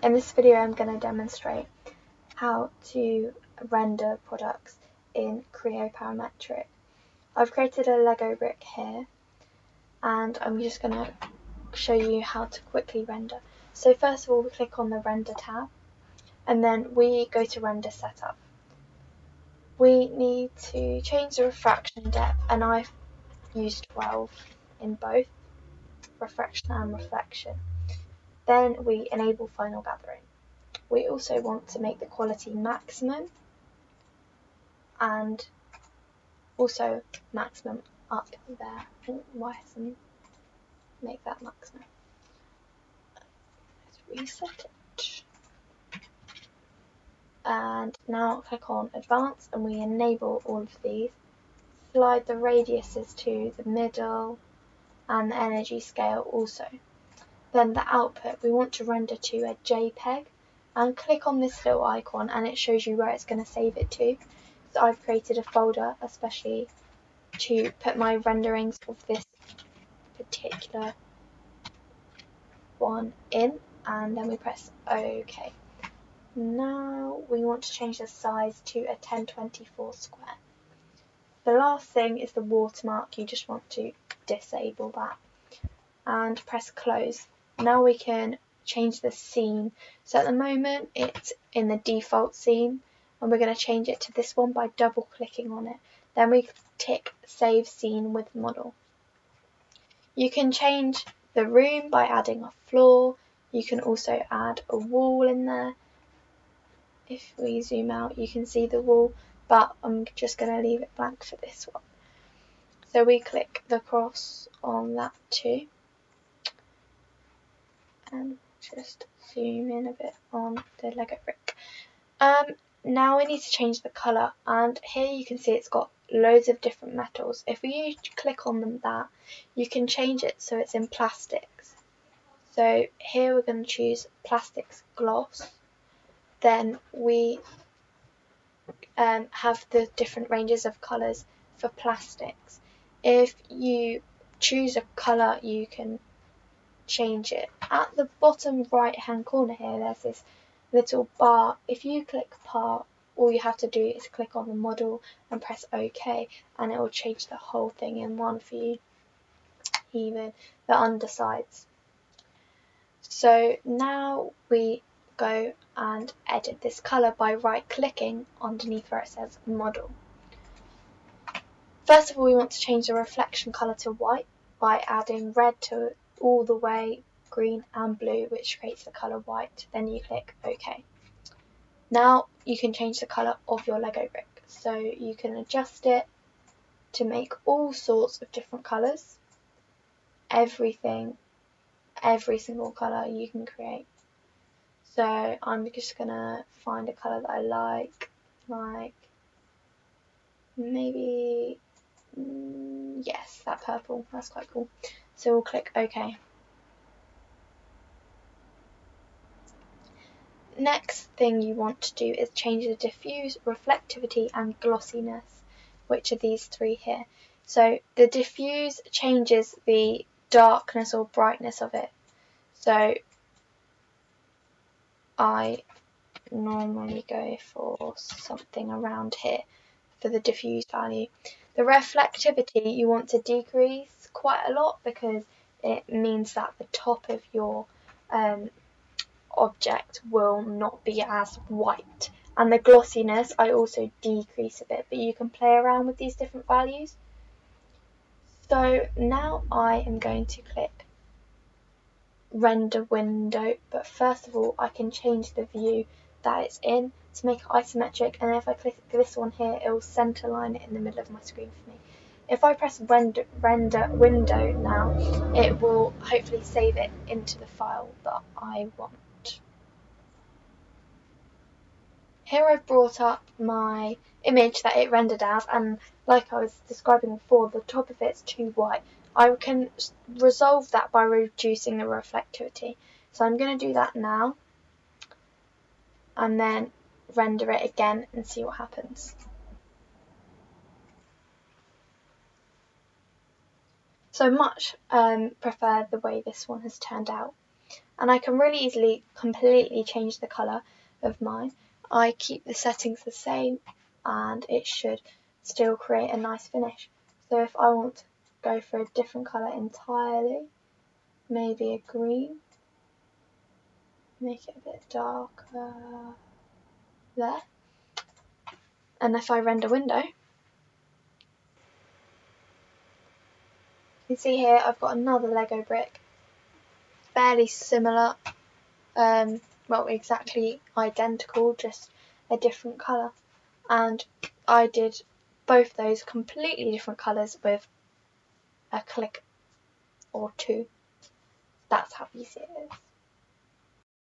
In this video I'm going to demonstrate how to render products in Creo Parametric. I've created a Lego brick here and I'm just going to show you how to quickly render. So first of all we click on the render tab and then we go to render setup. We need to change the refraction depth and I've used 12 in both refraction and reflection. Then we enable final gathering. We also want to make the quality maximum and also maximum up there. Why hasn't make that maximum? Let's reset it. And now click on advanced and we enable all of these. Slide the radiuses to the middle and the energy scale also. Then the output, we want to render to a JPEG and click on this little icon and it shows you where it's going to save it to. So I've created a folder especially to put my renderings of this particular one in, and then we press OK. Now we want to change the size to a 1024 square. The last thing is the watermark. You just want to disable that and press close. Now we can change the scene. So at the moment it's in the default scene and we're going to change it to this one by double clicking on it. Then we tick save scene with model. You can change the room by adding a floor. You can also add a wall in there. If we zoom out you can see the wall, but I'm just going to leave it blank for this one. So we click the cross on that too. And just zoom in a bit on the Lego brick. Now we need to change the colour, and here you can see it's got loads of different metals. If you click on that, you can change it so it's in plastics. So here we're going to choose plastics gloss. Then we have the different ranges of colours for plastics. If you choose a colour you can change it. At the bottom right hand corner here there's this little bar. If you click part, all you have to do is click on the model and press OK and it will change the whole thing in one for you, even the undersides. So now we go and edit this colour by right clicking underneath where it says model. First of all we want to change the reflection colour to white by adding red to all the way, green and blue, which creates the colour white. Then you click OK. Now you can change the colour of your Lego brick. So you can adjust it to make all sorts of different colours. Everything, every single colour you can create. So I'm just going to find a colour that I like maybe, yes, that purple, that's quite cool. So we'll click OK. Next thing you want to do is change the diffuse, reflectivity and glossiness, which are these three here. So the diffuse changes the darkness or brightness of it. So I normally go for something around here for the diffuse value. The reflectivity you want to decrease quite a lot because it means that the top of your object will not be as white, and the glossiness I also decrease a bit, but you can play around with these different values. So now I am going to click render window, but first of all I can change the view that it's in to make it isometric, and if I click this one here it will center line it in the middle of my screen for me. If I press render window now, it will hopefully save it into the file that I want. Here I've brought up my image that it rendered as, and like I was describing before, the top of it's too white. I can resolve that by reducing the reflectivity. So I'm going to do that now and then render it again and see what happens. So much prefer the way this one has turned out. And I can really easily completely change the colour of mine. I keep the settings the same and it should still create a nice finish. So if I want to go for a different colour entirely, maybe a green, make it a bit darker there. And if I render window, you can see here I've got another Lego brick, fairly similar, well, exactly identical, just a different colour. And I did both those completely different colours with a click or two. That's how easy it is.